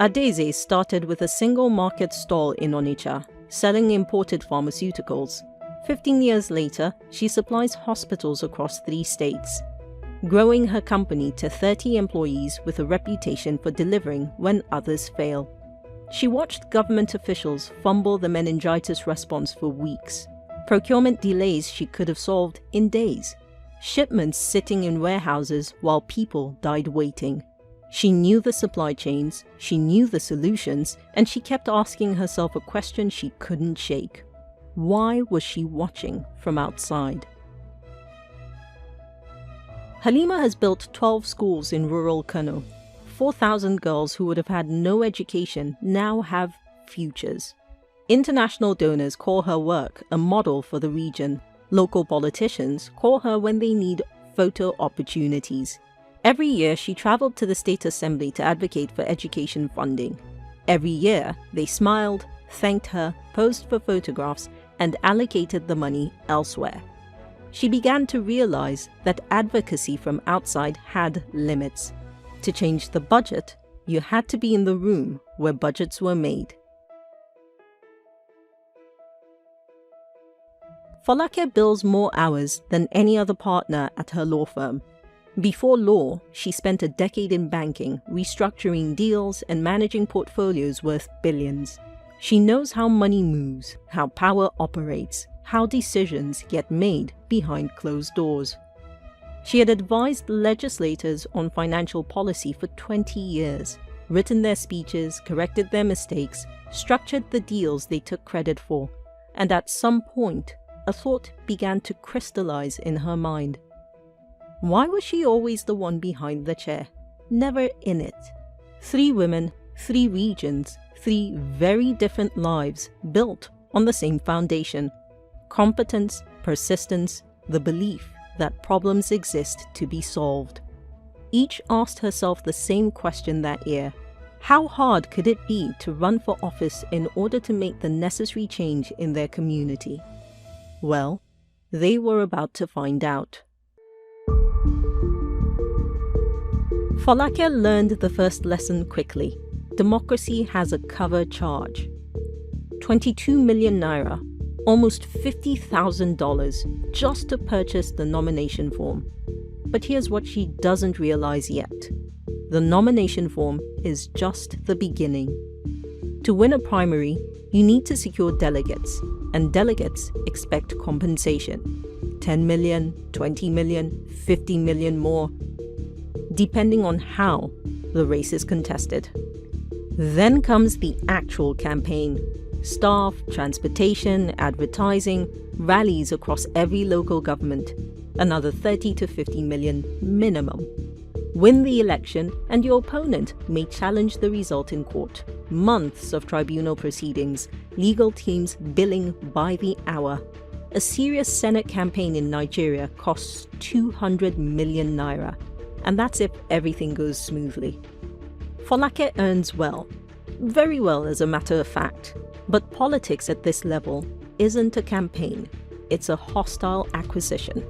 Adaeze started with a single market stall in Onitsha, selling imported pharmaceuticals. 15 years later, she supplies hospitals across 3 states, growing her company to 30 employees with a reputation for delivering when others fail. She watched government officials fumble the meningitis response for weeks, procurement delays she could have solved in days, shipments sitting in warehouses while people died waiting. She knew the supply chains, she knew the solutions, and she kept asking herself a question she couldn't shake. Why was she watching from outside? Halima has built 12 schools in rural Kano. 4,000 girls who would have had no education now have futures. International donors call her work a model for the region. Local politicians call her when they need photo opportunities. Every year she traveled to the State Assembly to advocate for education funding. Every year they smiled, thanked her, posed for photographs, and allocated the money elsewhere. She began to realize that advocacy from outside had limits. To change the budget, you had to be in the room where budgets were made. Folake bills more hours than any other partner at her law firm. Before law, she spent a decade in banking, restructuring deals and managing portfolios worth billions. She knows how money moves, how power operates, how decisions get made behind closed doors. She had advised legislators on financial policy for 20 years, written their speeches, corrected their mistakes, structured the deals they took credit for, and at some point, a thought began to crystallize in her mind. Why was she always the one behind the chair, never in it? 3 women, 3 regions, 3 very different lives built on the same foundation: competence, persistence, the belief that problems exist to be solved. Each asked herself the same question that year: how hard could it be to run for office in order to make the necessary change in their community? Well, they were about to find out. Folake learned the first lesson quickly. Democracy has a cover charge. 22 million naira, almost $50,000, just to purchase the nomination form. But here's what she doesn't realize yet. The nomination form is just the beginning. To win a primary, you need to secure delegates, and delegates expect compensation. 10 million, 20 million, 50 million more, depending on how the race is contested. Then comes the actual campaign. Staff, transportation, advertising, rallies across every local government. Another 30 to 50 million minimum. Win the election and your opponent may challenge the result in court. Months of tribunal proceedings, legal teams billing by the hour. A serious Senate campaign in Nigeria costs 200 million naira. And that's if everything goes smoothly. Folake earns well. Very well, as a matter of fact. But politics at this level isn't a campaign. It's a hostile acquisition.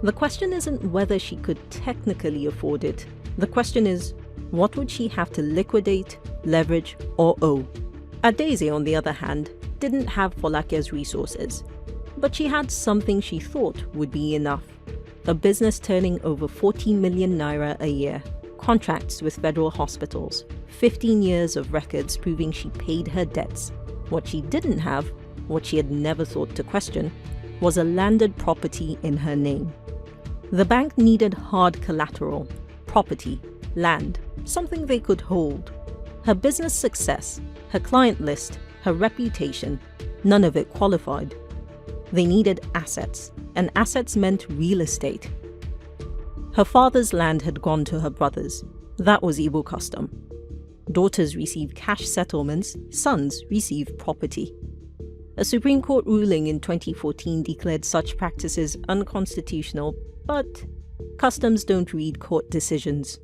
The question isn't whether she could technically afford it. The question is, what would she have to liquidate, leverage, or owe? Adaeze, on the other hand, didn't have Folake's resources. But she had something she thought would be enough. A business turning over 40 million naira a year, contracts with federal hospitals, 15 years of records proving she paid her debts. What she didn't have, what she had never thought to question, was a landed property in her name. The bank needed hard collateral, property, land, something they could hold. Her business success, her client list, her reputation, none of it qualified. They needed assets, and assets meant real estate. Her father's land had gone to her brothers. That was Igbo custom. Daughters receive cash settlements, sons receive property. A Supreme Court ruling in 2014 declared such practices unconstitutional, but customs don't read court decisions.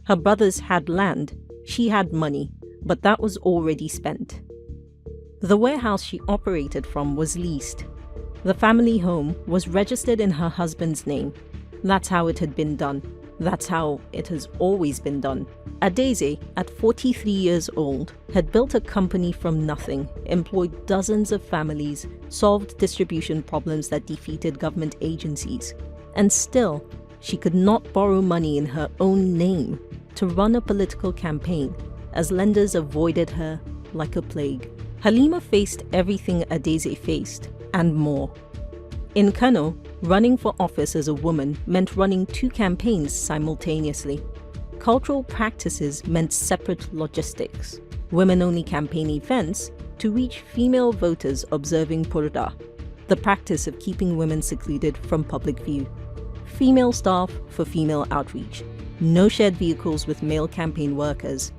Her brothers had land, she had money, but that was already spent. The warehouse she operated from was leased. The family home was registered in her husband's name. That's how it had been done. That's how it has always been done. Adaeze, at 43 years old, had built a company from nothing, employed dozens of families, solved distribution problems that defeated government agencies, and still, she could not borrow money in her own name to run a political campaign, as lenders avoided her like a plague. Halima faced everything Adaeze faced, and more. In Kano, running for office as a woman meant running 2 campaigns simultaneously. Cultural practices meant separate logistics. Women-only campaign events to reach female voters observing Purda, the practice of keeping women secluded from public view. Female staff for female outreach. No shared vehicles with male campaign workers.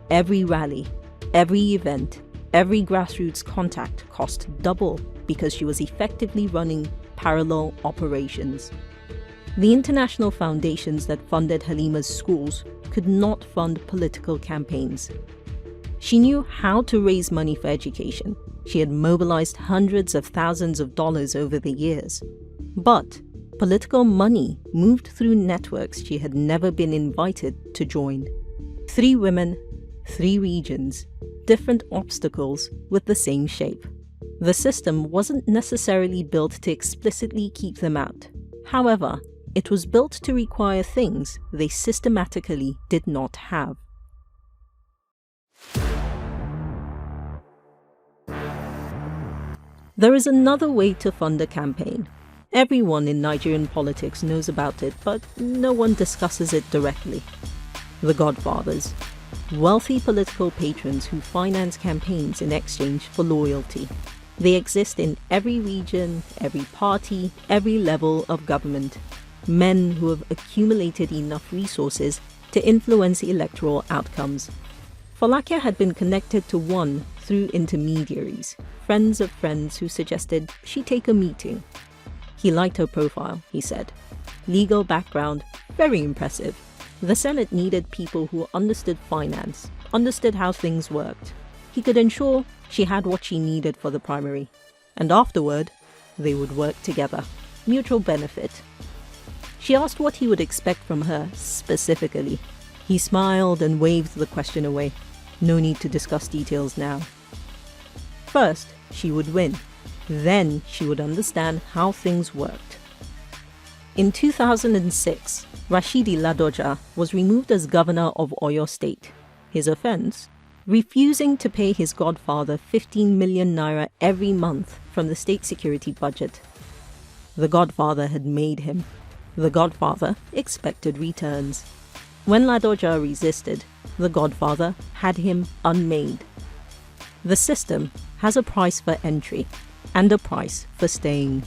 Every rally, every event, every grassroots contact cost double because she was effectively running parallel operations. The international foundations that funded Halima's schools could not fund political campaigns. She knew how to raise money for education. She had mobilized hundreds of thousands of dollars over the years. But political money moved through networks she had never been invited to join. 3 women, 3 regions, different obstacles with the same shape. The system wasn't necessarily built to explicitly keep them out. However, it was built to require things they systematically did not have. There is another way to fund a campaign. Everyone in Nigerian politics knows about it, but no one discusses it directly. The godfathers. Wealthy political patrons who finance campaigns in exchange for loyalty. They exist in every region, every party, every level of government. Men who have accumulated enough resources to influence electoral outcomes. Folake had been connected to one through intermediaries, friends of friends who suggested she take a meeting. He liked her profile, he said. Legal background, very impressive. The Senate needed people who understood finance, understood how things worked. He could ensure she had what she needed for the primary. And afterward, they would work together. Mutual benefit. She asked what he would expect from her specifically. He smiled and waved the question away. No need to discuss details now. First, she would win. Then she would understand how things worked. In 2006, Rashidi Ladoja was removed as governor of Oyo State. His offense? Refusing to pay his godfather 15 million naira every month from the state security budget. The godfather had made him. The godfather expected returns. When Ladoja resisted, the godfather had him unmade. The system has a price for entry and a price for staying.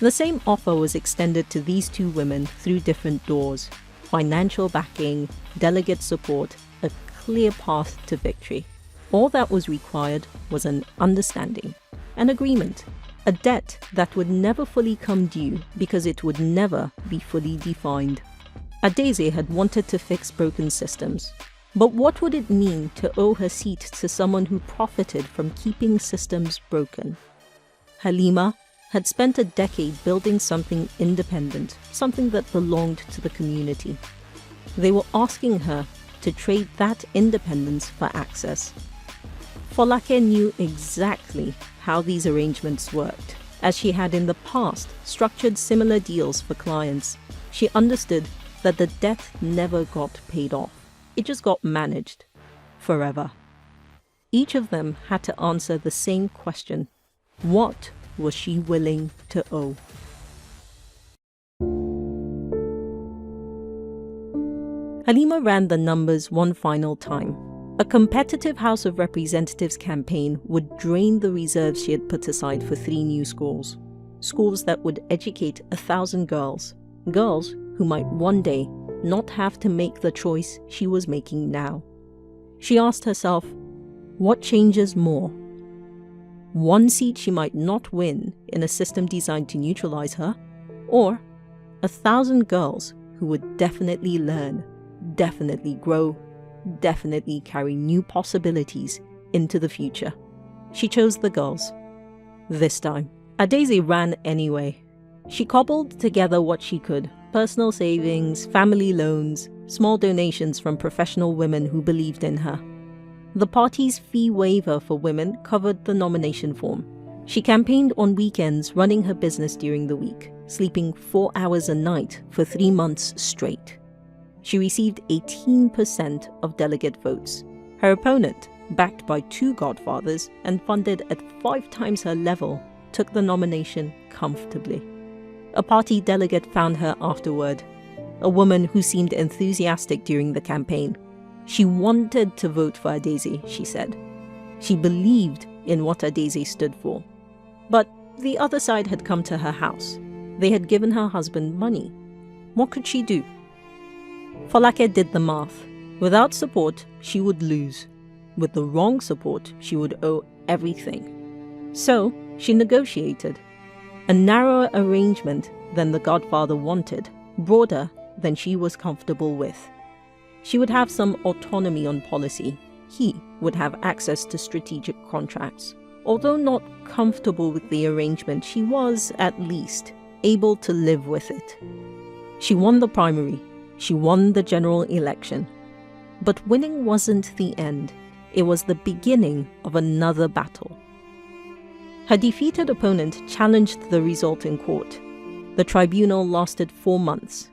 The same offer was extended to these 2 women through different doors: financial backing, delegate support, a clear path to victory. All that was required was an understanding, an agreement, a debt that would never fully come due because it would never be fully defined. Adaeze had wanted to fix broken systems. But what would it mean to owe her seat to someone who profited from keeping systems broken? Halima had spent a decade building something independent, something that belonged to the community. They were asking her to trade that independence for access. Folake knew exactly how these arrangements worked, as she had in the past structured similar deals for clients. She understood that the debt never got paid off. It just got managed forever. Each of them had to answer the same question: what was she willing to owe? Halima ran the numbers one final time. A competitive House of Representatives campaign would drain the reserves she had put aside for 3 new schools. Schools that would educate 1,000 girls. Girls who might one day not have to make the choice she was making now. She asked herself, what changes more? One seat she might not win in a system designed to neutralize her, or 1,000 girls who would definitely learn, definitely grow, definitely carry new possibilities into the future. She chose the girls. This time, Adaeze ran anyway. She cobbled together what she could, personal savings, family loans, small donations from professional women who believed in her. The party's fee waiver for women covered the nomination form. She campaigned on weekends, running her business during the week, sleeping 4 hours a night for 3 months straight. She received 18% of delegate votes. Her opponent, backed by 2 godfathers and funded at 5 times her level, took the nomination comfortably. A party delegate found her afterward, a woman who seemed enthusiastic during the campaign. She wanted to vote for Adaeze, she said. She believed in what Adaeze stood for. But the other side had come to her house. They had given her husband money. What could she do? Folake did the math. Without support, she would lose. With the wrong support, she would owe everything. So, she negotiated. A narrower arrangement than the godfather wanted, broader than she was comfortable with. She would have some autonomy on policy. He would have access to strategic contracts. Although not comfortable with the arrangement, she was, at least, able to live with it. She won the primary. She won the general election. But winning wasn't the end. It was the beginning of another battle. Her defeated opponent challenged the result in court. The tribunal lasted 4 months.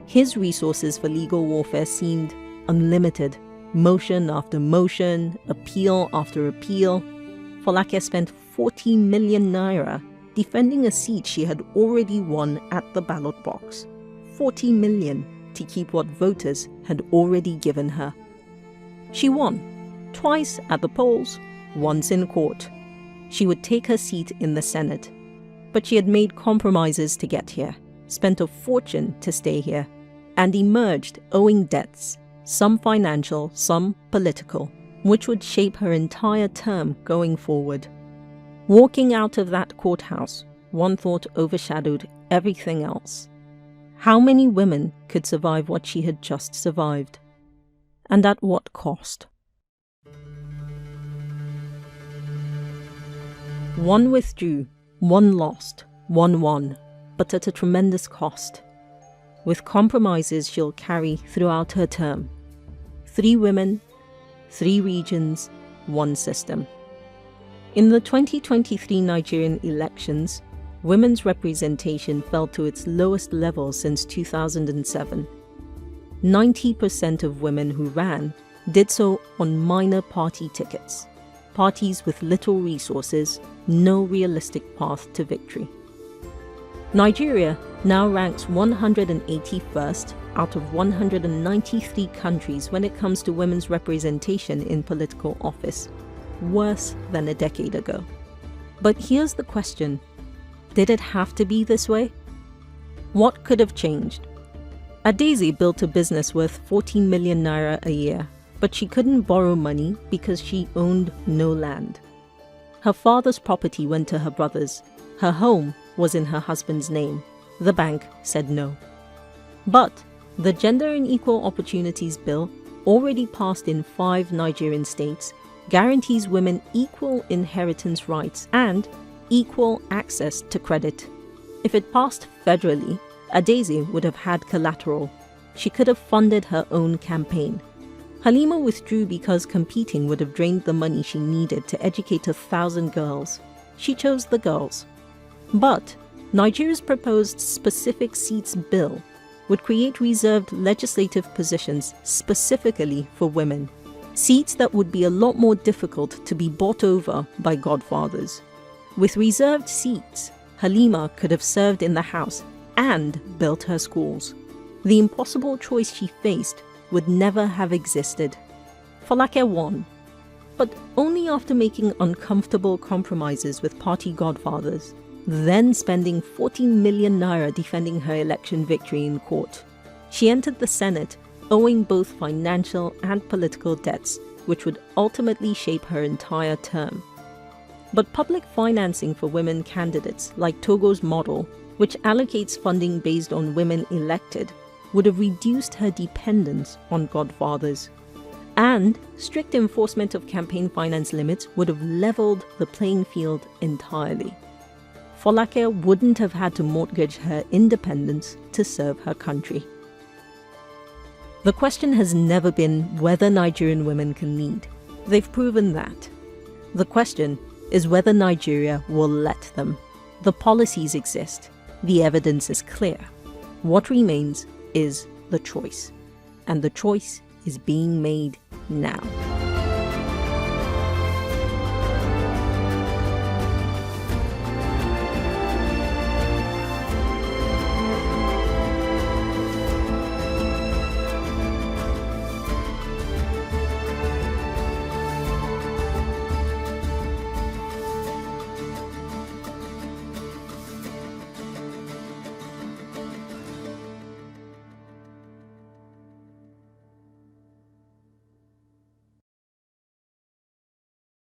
His resources for legal warfare seemed unlimited. Motion after motion, appeal after appeal. Folake spent 40 million naira defending a seat she had already won at the ballot box. 40 million to keep what voters had already given her. She won, twice at the polls, once in court. She would take her seat in the Senate. But she had made compromises to get here, spent a fortune to stay here, and emerged owing debts, some financial, some political, which would shape her entire term going forward. Walking out of that courthouse, one thought overshadowed everything else. How many women could survive what she had just survived? And at what cost? One withdrew, one lost, one won, but at a tremendous cost. With compromises she'll carry throughout her term. 3 women, 3 regions, 1 system. In the 2023 Nigerian elections, women's representation fell to its lowest level since 2007. 90% of women who ran did so on minor party tickets, parties with little resources, no realistic path to victory. Nigeria now ranks 181st out of 193 countries when it comes to women's representation in political office, worse than a decade ago. But here's the question: did it have to be this way? What could have changed? Adaeze built a business worth 14 million naira a year, but she couldn't borrow money because she owned no land. Her father's property went to her brothers. Her home was in her husband's name. The bank said no. But the Gender and Equal Opportunities Bill, already passed in 5 Nigerian states, guarantees women equal inheritance rights and equal access to credit. If it passed federally, Adaeze would have had collateral. She could have funded her own campaign. Halima withdrew because competing would have drained the money she needed to educate 1,000 girls. She chose the girls. But Nigeria's proposed specific seats bill would create reserved legislative positions specifically for women, seats that would be a lot more difficult to be bought over by godfathers. With reserved seats, Halima could have served in the House and built her schools. The impossible choice she faced would never have existed. Folake won, but only after making uncomfortable compromises with party godfathers, then spending 14 million naira defending her election victory in court. She entered the Senate owing both financial and political debts, which would ultimately shape her entire term. But public financing for women candidates, like Togo's model, which allocates funding based on women elected, would have reduced her dependence on godfathers. And strict enforcement of campaign finance limits would have leveled the playing field entirely. Folake wouldn't have had to mortgage her independence to serve her country. The question has never been whether Nigerian women can lead. They've proven that. The question is whether Nigeria will let them. The policies exist. The evidence is clear. What remains is the choice. And the choice is being made now.